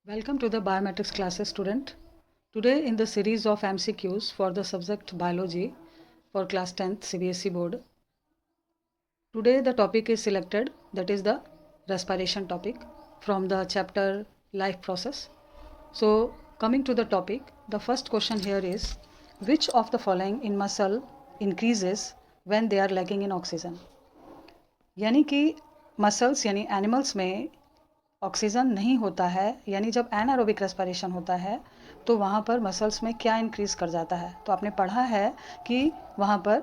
Welcome to the biometrics classes, student. Today in the series of MCQs for the subject biology for class 10th CBSE board. Today the topic is selected, that is the respiration topic from the chapter life process. So coming to the topic, the first question here is, which of the following in muscle increases when they are lacking in oxygen? यानी कि muscles यानी animals में oxygen नहीं होता है, यानी जब anaerobic respiration होता है तो वहाँ पर मसल्स में क्या इंक्रीज़ कर जाता है। तो आपने पढ़ा है कि वहाँ पर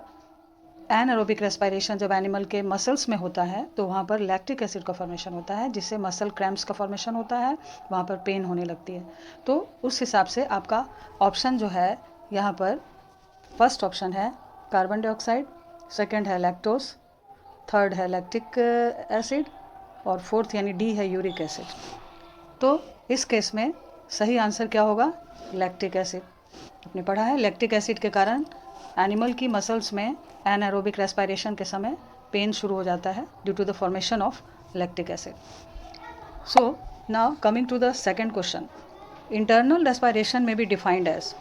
एनारोबिक रेस्पिरेशन जब एनिमल के मसल्स में होता है तो वहाँ पर लैक्टिक एसिड का फॉर्मेशन होता है, जिससे मसल क्रैम्प्स का फॉर्मेशन होता है, वहाँ पर पेन होने लगती है। तो उस हिसाब से आपका ऑप्शन जो है यहाँ पर फर्स्ट ऑप्शन है कार्बन डाइऑक्साइड, सेकेंड है लैक्टोज, थर्ड है लैक्टिक एसिड और फोर्थ यानी डी है यूरिक एसिड। तो इस केस में सही आंसर क्या होगा? Lactic acid. आपने पढ़ा है लैक्टिक एसिड के कारण एनिमल की मसल्स में एनारोबिक रेस्पिरेशन के समय पेन शुरू हो जाता है due to the formation of lactic acid. So now coming to the second question, internal respiration में बी डिफाइंड एज।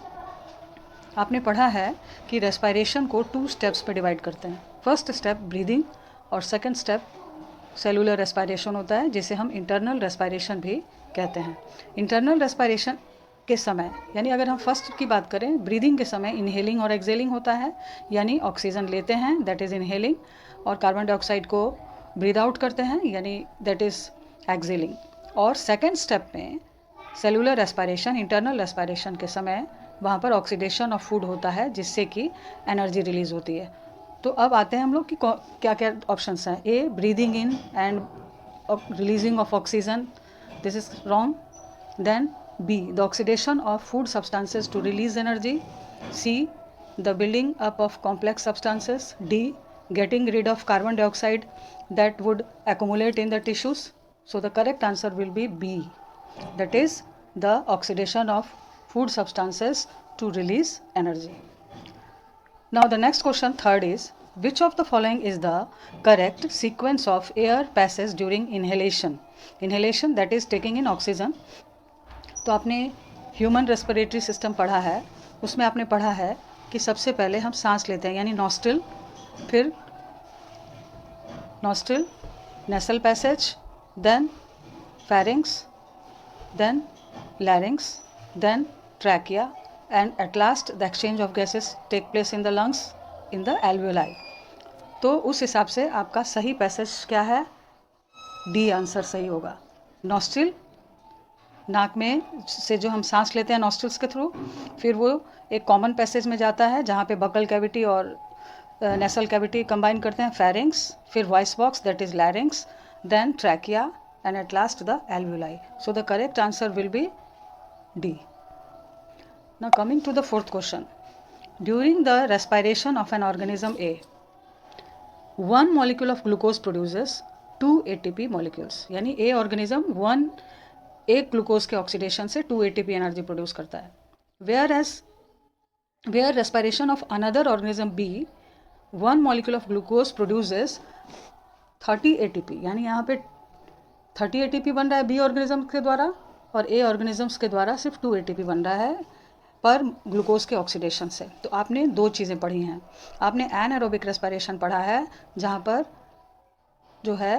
आपने पढ़ा है कि रेस्पिरेशन को 2 स्टेप्स पे डिवाइड करते हैं। फर्स्ट स्टेप ब्रीदिंग और सेकंड स्टेप सेलुलर रेस्पिरेशन होता है, जिसे हम इंटरनल रेस्पिरेशन भी कहते हैं। इंटरनल रेस्पिरेशन के समय यानी अगर हम फर्स्ट की बात करें, ब्रीदिंग के समय इनहेलिंग और एक्सेलिंग होता है, यानी ऑक्सीजन लेते हैं दैट इज़ इनहेलिंग और कार्बन डाइऑक्साइड को ब्रीद आउट करते हैं यानी दैट इज़ एक्सेलिंग। और सेकेंड स्टेप में सेलुलर रेस्पिरेशन इंटरनल रेस्पिरेशन के समय वहाँ पर ऑक्सीडेशन ऑफ फूड होता है, जिससे कि एनर्जी रिलीज़ होती है। तो अब आते हैं हम लोग कि क्या क्या ऑप्शंस हैं। A breathing in and releasing of oxygen, this is wrong. Then B the oxidation of food substances to release energy, C the building up of complex substances, D getting rid of carbon dioxide that would accumulate in the tissues. So the correct answer will be B, that is the oxidation of food substances to release energy. Now the next question, third, is which of the following is the correct sequence of air passage during inhalation? Inhalation, that is taking in oxygen. तो आपने human respiratory system पढ़ा है, उसमें आपने पढ़ा है कि सबसे पहले हम सांस लेते हैं यानी नॉस्ट्रिल, फिर nostril, nasal passage, then pharynx, then larynx, then trachea and at last the exchange of gases take place in the lungs in the alveoli. तो उस हिसाब से आपका सही पैसेज क्या है? डी आंसर सही होगा। नॉस्ट्रिल, नाक में से जो हम सांस लेते हैं नॉस्ट्रिल्स के थ्रू, फिर वो एक कॉमन पैसेज में जाता है जहाँ पे बकल कैविटी और नेसल कैविटी कंबाइन करते हैं, फेरिंग्स, फिर voice box that is larynx, then trachea and at last the alveoli. So the correct answer will be D. Now coming to the fourth question, during the respiration of an organism A, one molecule of glucose produces 2 ATP molecules, यानी A organism एक glucose के oxidation से 2 ATP energy produce करता है। where respiration of another organism B, one molecule of glucose produces 30 ATP, यानी यहाँ पे 30 ATP बन रहा है B ऑर्गेनिज्म के द्वारा और A ऑर्गेनिजम्स के द्वारा सिर्फ 2 ATP बन रहा है पर ग्लूकोज के ऑक्सीडेशन से। तो आपने 2 चीज़ें पढ़ी हैं। आपने एनारोबिक रेस्पिरेशन पढ़ा है जहाँ पर जो है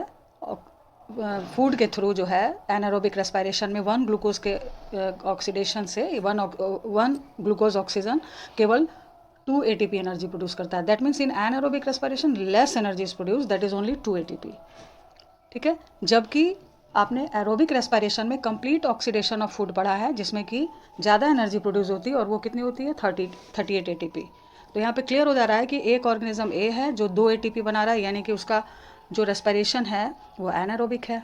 फूड के थ्रू जो है एनारोबिक रेस्पिरेशन में 1 ग्लूकोज के ऑक्सीडेशन से 1 ग्लूकोज ऑक्सीजन केवल 2 ATP एनर्जी प्रोड्यूस करता है। That means in anaerobic respiration less energy is produce, that is only 2 ATP। ठीक है, जबकि आपने एरोबिक रेस्पिरेशन में कंप्लीट ऑक्सीडेशन ऑफ फूड पढ़ा है जिसमें कि ज़्यादा एनर्जी प्रोड्यूस होती है और वो कितनी होती है? 38 ATP। तो यहाँ पे क्लियर हो जा रहा है कि एक ऑर्गेनिज्म ए है जो 2 ATP बना रहा है, यानी कि उसका जो रेस्पिरेशन है वो एनारोबिक है,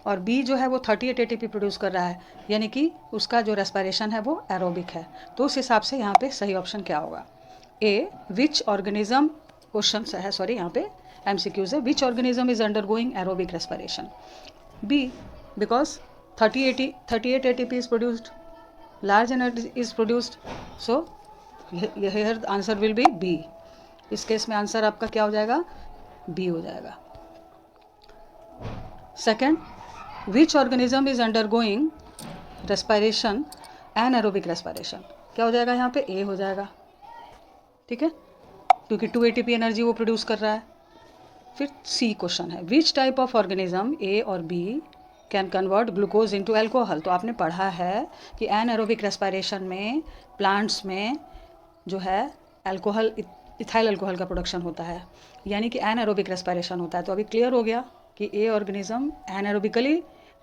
और बी जो है वो 38 ATP प्रोड्यूस कर रहा है, यानी कि उसका जो रेस्पिरेशन है वो एरोबिक है। तो उस हिसाब से यहाँ पे सही ऑप्शन क्या होगा? ए विच ऑर्गेनिज्म, क्वेश्चन है सॉरी यहाँ पे MCQs है, which organism is undergoing aerobic respiration? B, because 38 ATP is produced, large energy is produced, so here the answer will be B. इस केस में आंसर आपका क्या हो जाएगा? B हो जाएगा। Second, which organism is undergoing respiration, anaerobic respiration, क्या हो जाएगा यहाँ पे? ए हो जाएगा, ठीक है, क्योंकि 2 ATP एनर्जी वो प्रोड्यूस कर रहा है। फिर सी क्वेश्चन है, which type of organism A और B can convert glucose into alcohol. तो आपने पढ़ा है कि एनारोबिक रेस्पायरेशन में प्लांट्स में जो है अल्कोहल, इथाइल अल्कोहल का प्रोडक्शन होता है, यानी कि एनारोबिक रेस्पायरेशन होता है। तो अभी क्लियर हो गया कि ए ऑर्गेनिज्म एनारोबिकली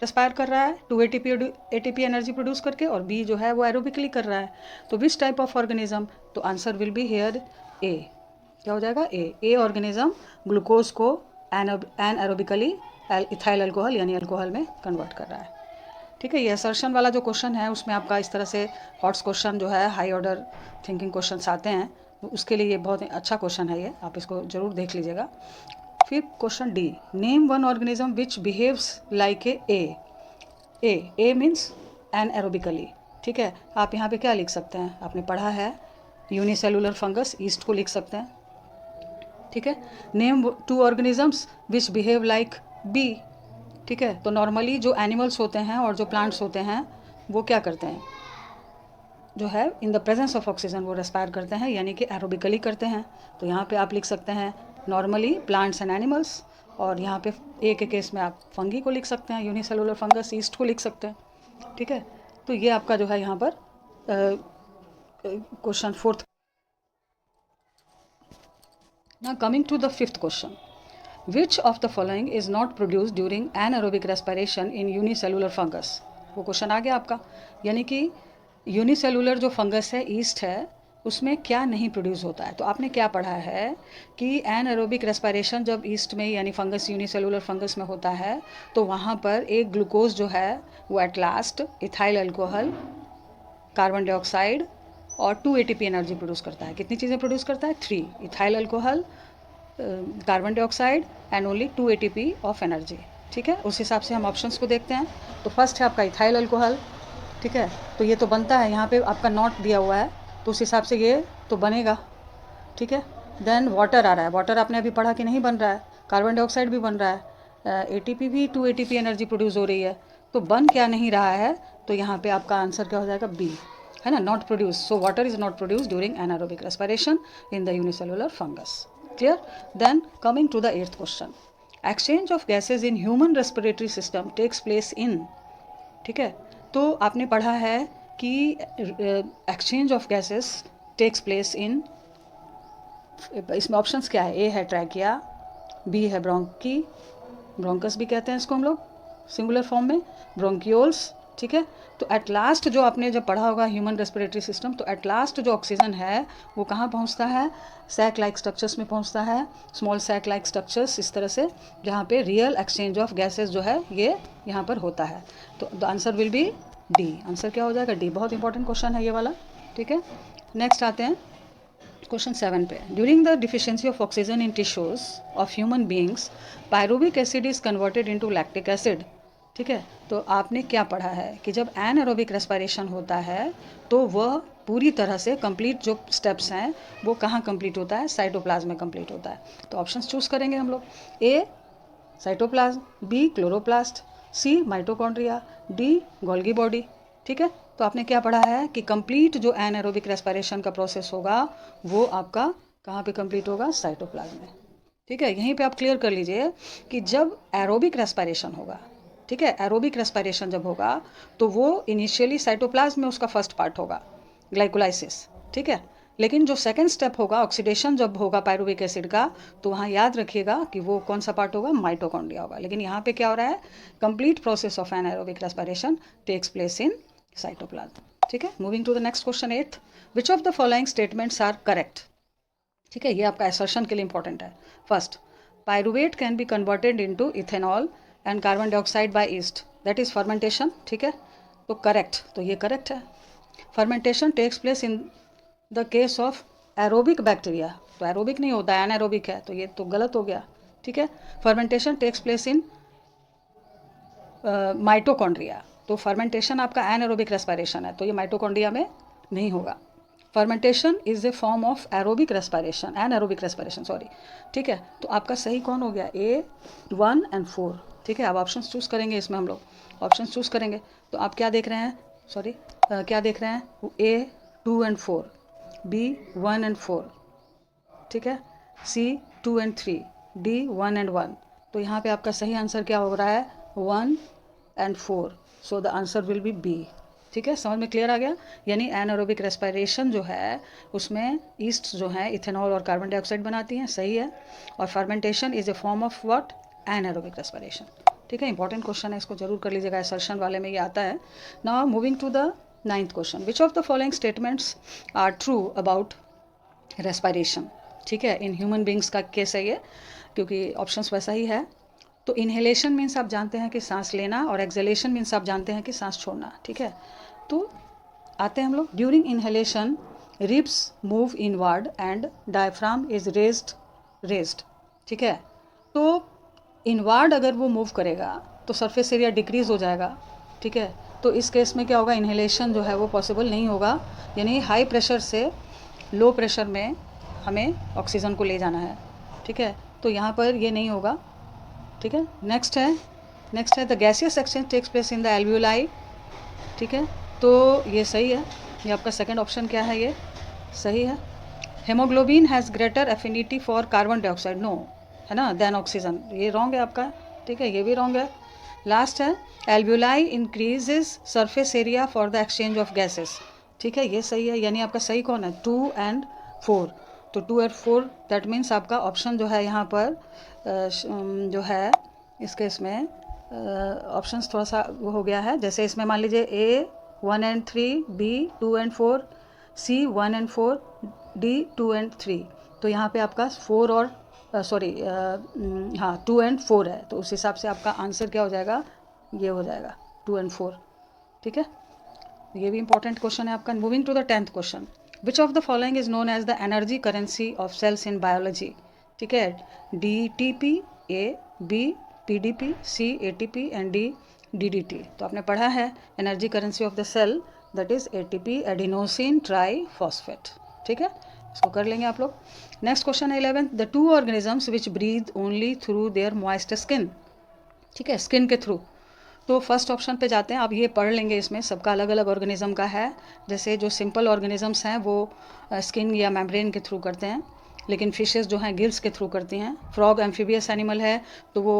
रेस्पायर कर रहा है 2 ATP एनर्जी प्रोड्यूस करके, और बी जो है वो एरोबिकली कर रहा है। तो विच टाइप ऑफ ऑर्गेनिज्म, तो आंसर विल बी हेयर ए, क्या हो जाएगा? ए ऑर्गेनिज्म ग्लूकोज को एनारोबिकली इथाइल अल्कोहल यानी अल्कोहल में कन्वर्ट कर रहा है, ठीक है। ये असर्शन वाला जो क्वेश्चन है उसमें आपका इस तरह से हॉट्स क्वेश्चन जो है, हाई ऑर्डर थिंकिंग क्वेश्चंस आते हैं, तो उसके लिए ये बहुत अच्छा क्वेश्चन है, ये आप इसको जरूर देख लीजिएगा। फिर question D, name one organism which behaves like a means anaerobically, ठीक है। आप यहाँ पे क्या लिख सकते हैं? आपने पढ़ा है यूनिसेलुलर फंगस, ईस्ट को लिख सकते हैं, ठीक है। Name 2 organisms which behave like B, ठीक है। तो नॉर्मली जो एनिमल्स होते हैं और जो प्लांट्स होते हैं वो क्या करते हैं, जो है in the presence of oxygen वो रेस्पायर करते हैं, यानी कि एरोबिकली करते हैं। तो यहाँ पे आप लिख सकते हैं नॉर्मली प्लांट्स एंड एनिमल्स, और यहाँ पे ए के केस में आप फंगी को लिख सकते हैं, यूनिसेलुलर फंगस, ईस्ट को लिख सकते हैं, ठीक है। तो ये आपका जो है यहाँ पर question 4th। Now coming to the 5th question, which of the following is not produced during anaerobic respiration in unicellular fungus। वो क्वेश्चन आ गया आपका, यानी कि यूनिसेलुलर जो फंगस है, ईस्ट है, उसमें क्या नहीं प्रोड्यूस होता है। तो आपने क्या पढ़ा है कि एनाएरोबिक रेस्पिरेशन जब ईस्ट में यानी फंगस, यूनिसेलुलर फंगस में होता है, तो वहाँ पर एक ग्लूकोज जो है वो at last ethyl alcohol, carbon dioxide और 2 ATP एनर्जी प्रोड्यूस करता है। कितनी चीज़ें प्रोड्यूस करता है? 3, ethyl alcohol, carbon dioxide and only 2 ATP of energy, ठीक है। उस हिसाब से हम ऑप्शंस को देखते हैं। तो फर्स्ट है आपका इथाइल अल्कोहल, ठीक है, तो ये तो बनता है, यहाँ पे आपका नॉट दिया हुआ है, तो उस हिसाब से ये तो बनेगा, ठीक है। देन वाटर आ रहा है, वाटर आपने अभी पढ़ा कि नहीं बन रहा है, कार्बन डाइऑक्साइड भी बन रहा है, ATP भी 2 ATP एनर्जी प्रोड्यूस हो रही है, तो बन क्या नहीं रहा है, तो यहाँ पे आपका आंसर क्या हो जाएगा? बी, है ना, not produce. So water is not produce during anaerobic respiration in the unicellular fungus, clear. Then coming to the 8th question, exchange of gases in human respiratory system takes place in, ठीक है। तो आपने पढ़ा है कि exchange of gases takes place in, इसमें options क्या है? ए है ट्रैकिया, बी है ब्रोंकी, ब्रोंकस भी कहते हैं इसको हम लोग सिंगुलर फॉर्म में, ब्रोंकियोल्स, ठीक है। तो एट लास्ट जो आपने जब पढ़ा होगा ह्यूमन रेस्पिरेटरी सिस्टम, तो एट लास्ट जो ऑक्सीजन है वो कहाँ पहुँचता है? सैक लाइक स्ट्रक्चर्स में पहुँचता है, स्मॉल सैक लाइक स्ट्रक्चर्स, इस तरह से, जहाँ पे रियल एक्सचेंज ऑफ गैसेस जो है ये यहाँ पर होता है। तो the answer will be D, answer क्या हो जाएगा? डी। बहुत इंपॉर्टेंट क्वेश्चन है ये वाला, ठीक है। नेक्स्ट आते हैं क्वेश्चन 7 पे, during the deficiency of oxygen in tissues of human beings pyruvic acid is converted into lactic acid, ठीक है। तो आपने क्या पढ़ा है कि जब एनारोबिक रेस्पिरेशन होता है तो वह पूरी तरह से कंप्लीट जो स्टेप्स हैं वो कहाँ कंप्लीट होता है? साइटोप्लाज्म में कंप्लीट होता है। तो ऑप्शंस चूज करेंगे हम लोग, ए साइटोप्लाज्म, बी क्लोरोप्लास्ट, सी माइटोकॉन्ड्रिया, डी गोल्गी बॉडी, ठीक है। तो आपने क्या पढ़ा है कि कंप्लीट जो एनारोबिक रेस्पिरेशन का प्रोसेस होगा वो आपका कहाँ पे कंप्लीट होगा? साइटोप्लाज्म में, ठीक है। यहीं पे आप क्लियर कर लीजिए कि जब एरोबिक रेस्पिरेशन होगा, ठीक है, एरोबिक रेस्पिरेशन जब होगा तो वो इनिशियली साइटोप्लाज्म में उसका फर्स्ट पार्ट होगा ग्लाइकोलाइसिस, ठीक है। लेकिन जो सेकंड स्टेप होगा ऑक्सीडेशन जब होगा पायरुविक एसिड का, तो वहाँ याद रखिएगा कि वो कौन सा पार्ट होगा? माइटोकॉन्ड्रिया होगा। लेकिन यहाँ पे क्या हो रहा है? Complete process of anaerobic respiration takes place in cytoplasm, ठीक है। Moving to the next question 8th, which of the following statements are correct, ठीक है। ये आपका असर्शन के लिए इंपॉर्टेंट है। First, pyruvate can be converted into ethanol and carbon dioxide by yeast, that is fermentation, ठीक है। तो करेक्ट, तो ये करेक्ट है। Fermentation takes place in the case of aerobic bacteria, तो एरोबिक नहीं होता है, एनारोबिक है, तो ये तो गलत हो गया, ठीक है। Fermentation takes place in mitochondria, तो फर्मेंटेशन आपका एनारोबिक रेस्पिरेशन है, तो ये माइटोकॉन्ड्रिया में नहीं होगा। Fermentation is a form of aerobic respiration, anaerobic respiration, sorry, ठीक है। तो आपका सही कौन हो गया? ए 1 और 4, ठीक है। अब ऑप्शंस चूज करेंगे, इसमें हम लोग ऑप्शंस चूज करेंगे, तो आप क्या देख रहे हैं? सॉरी क्या देख रहे हैं, A 2 and 4, B 1 and 4, ठीक है, C 2 and 3, D 1 and 1। तो यहाँ पे आपका सही आंसर क्या हो रहा है, 1 and 4। So the answer will B B। ठीक है, समझ में क्लियर आ गया। यानी एनारोबिक रेस्पिरेशन जो है उसमें ईस्ट जो है इथेनॉल और कार्बन डाइऑक्साइड बनाती हैं, सही है। और fermentation is a form of what, anaerobic respiration. ठीक है, इंपॉर्टेंट क्वेश्चन है, इसको जरूर कर लीजिएगा, असर्शन वाले में ये आता है। Now moving to the 9th question, which of the following statements are true about respiration. ठीक है, इन ह्यूमन बींग्स का केस है ये, क्योंकि ऑप्शंस वैसा ही है। तो इन्हेलेशन मीन्स आप जानते हैं कि सांस लेना, और एक्सहेलेशन मीन्स आप जानते हैं कि सांस छोड़ना। ठीक है, तो आते हैं हम लोग। During inhalation ribs move inward and diaphragm is raised. ठीक है, तो इनवर्ड अगर वो मूव करेगा तो सरफेस एरिया डिक्रीज हो जाएगा। ठीक है, तो इस केस में क्या होगा, इन्हेलेशन जो है वो पॉसिबल नहीं होगा। यानी हाई प्रेशर से लो प्रेशर में हमें ऑक्सीजन को ले जाना है। ठीक है, तो यहाँ पर ये नहीं होगा। ठीक है, नेक्स्ट है the gaseous exchange takes place in the alveoli. ठीक है, तो ये सही है, ये आपका सेकंड ऑप्शन क्या है, ये सही है। Haemoglobin has greater affinity for carbon dioxide, no, है ना, देन ऑक्सीजन, ये रॉन्ग है आपका। ठीक है, ये भी रॉन्ग है। लास्ट है alveoli increases surface area for the exchange of gases. ठीक है, ये सही है। यानी आपका सही कौन है, 2 and 4। तो 2 और 4 दैट मीन्स आपका ऑप्शन जो है यहाँ पर जो है इस केस में ऑप्शंस थोड़ा सा वो हो गया है। जैसे इसमें मान लीजिए A 1 and 3, B 2 and 4, C 1 and 4, D 2 and 3। तो यहाँ पे आपका 4 और हाँ 2 and 4 है, तो उस हिसाब से आपका आंसर क्या हो जाएगा, ये हो जाएगा 2 and 4। ठीक है, ये भी इंपॉर्टेंट क्वेश्चन है आपका। Moving to the 10th question, which of the following is known as the energy currency of cells in biology. ठीक है, DTP, A, B PDP, C ATP and D DDT। तो आपने पढ़ा है energy currency of the cell, that is ATP adenosine triphosphate. ठीक है, इसको कर लेंगे आप लोग। नेक्स्ट क्वेश्चन है 11th, the 2 organisms which breathe only through their moist skin. ठीक है, स्किन के थ्रू। तो फर्स्ट ऑप्शन पे जाते हैं, अब ये पढ़ लेंगे, इसमें सबका अलग अलग ऑर्गेनिज्म का है। जैसे जो सिंपल ऑर्गेनिजम्स हैं वो स्किन या मेम्ब्रेन के थ्रू करते हैं, लेकिन फिशेस जो हैं गिल्स के थ्रू करती हैं। फ्रॉग एम्फीबियस एनिमल है, तो वो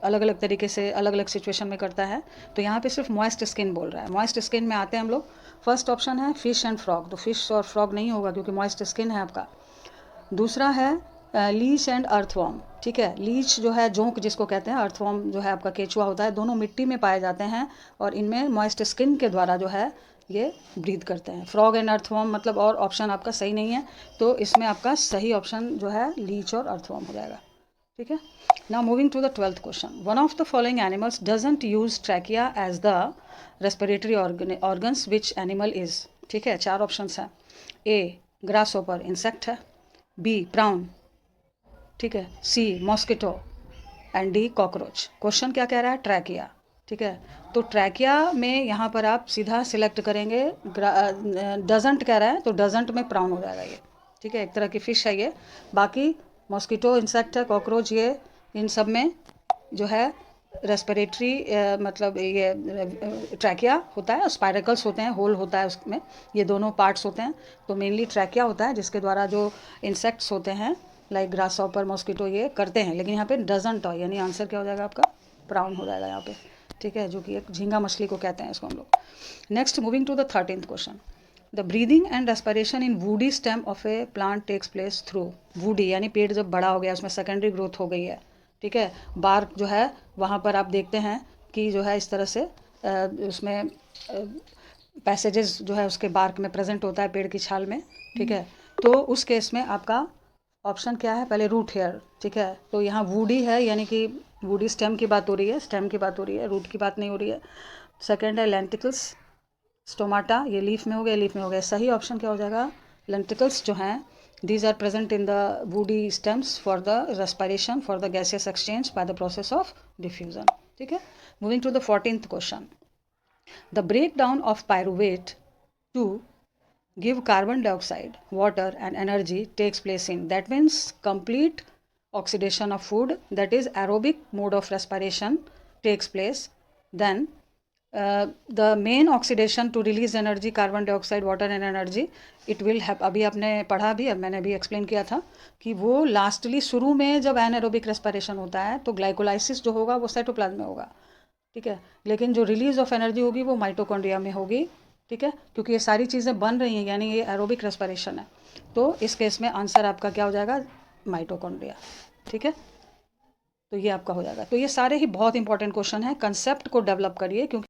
अलग अलग तरीके से अलग अलग सिचुएशन में करता है। तो यहाँ पे सिर्फ मॉइस्ट स्किन बोल रहा है। मॉइस्ट स्किन में आते हैं हम लोग। फर्स्ट ऑप्शन है फिश एंड फ्रॉग, तो फिश और फ्रॉग नहीं होगा क्योंकि मॉइस्ट स्किन है आपका। दूसरा है लीच एंड अर्थवॉर्म। ठीक है, लीच जो है जोंक जिसको कहते हैं, अर्थवॉर्म जो है आपका केचुआ होता है, दोनों मिट्टी में पाए जाते हैं और इनमें मॉइस्ट स्किन के द्वारा जो है ये ब्रीथ करते हैं। फ्रॉग एंड अर्थवॉर्म मतलब और ऑप्शन आपका सही नहीं है, तो इसमें आपका सही ऑप्शन जो है लीच और अर्थवॉर्म हो जाएगा। ठीक है, now moving to the 12th question, one of the following animals doesn't use trachea as the respiratory organs, which animal is. ठीक है, 4 ऑप्शन हैं। A ग्रासहोपर, इंसेक्ट है। B प्राउन, ठीक है, C mosquito and D cockroach. Question क्या कह रहा है, ट्रैकिया। ठीक है, तो ट्रैकिया में यहाँ पर आप सीधा सिलेक्ट करेंगे, डजंट कह रहा है तो डजंट में प्राउन हो जाएगा ये। ठीक है, एक तरह की फिश है ये। बाकी मॉस्किटो इंसेक्ट है, कॉकरोच, ये इन सब में जो है रेस्पिरेटरी मतलब ये ट्रैकिया होता है, स्पाइरकल्स होते हैं, होल होता है उसमें, ये दोनों पार्ट्स होते हैं। तो मेनली ट्रैकिया होता है जिसके द्वारा जो इंसेक्ट्स होते हैं लाइक ग्रासहॉपर, मॉस्किटो, ये करते हैं। लेकिन यहाँ पे डजंट हो, यानी आंसर क्या हो जाएगा आपका, ब्राउन हो जाएगा यहाँ पे। ठीक है, जो कि एक झींगा मछली को कहते हैं इसको हम लोग। Next moving to the 13th question, the breathing and respiration in woody stem of a plant takes place through. Woody यानी पेड़ जब बड़ा हो गया, उसमें सेकेंडरी ग्रोथ हो गई है। ठीक है, बार्क जो है वहाँ पर आप देखते हैं कि जो है इस तरह से उसमें पैसेजेस जो है उसके बार्क में प्रेजेंट होता है, पेड़ की छाल में। ठीक है, तो उस केस में आपका ऑप्शन क्या है, पहले रूट हेयर। ठीक है, तो यहाँ वुडी है, यानी कि वुडी स्टेम की बात हो रही है, स्टेम की बात हो रही है, रूट की बात नहीं हो रही है। सेकेंड है लेंटिकल्स, स्टोमाटा, ये लीफ में हो गया, लीफ में हो गया। सही ऑप्शन क्या हो जाएगा, लेंटिकल्स जो हैं, these are present in the woody stems for the respiration, for the gaseous exchange by the process of diffusion. ठीक है, moving to the 14th question, the breakdown of pyruvate to give carbon dioxide, water and energy takes place in, that means complete oxidation of food, that is aerobic mode of respiration takes place, then the main oxidation to release energy carbon dioxide water and energy it will have, अभी आपने पढ़ा भी, अब मैंने भी explain किया था कि वो लास्टली शुरू में जब एनारोबिक रेस्पिरेशन होता है तो ग्लाइकोलाइसिस जो होगा वो साइटोप्लाज्म में होगा, ठीक है, लेकिन जो रिलीज ऑफ एनर्जी होगी वो माइटोकॉन्ड्रिया में होगी, ठीक है, क्योंकि ये सारी चीज़ें बन रही हैं, यानी ये एरोबिक रेस्पिरेशन है, तो इस केस में आंसर आपका क्या हो जाएगा, माइटोकॉन्ड्रिया, ठीक है। तो ये आपका हो जाएगा। तो ये सारे ही बहुत इंपॉर्टेंट क्वेश्चन हैं, कंसेप्ट को डेवलप करिए क्योंकि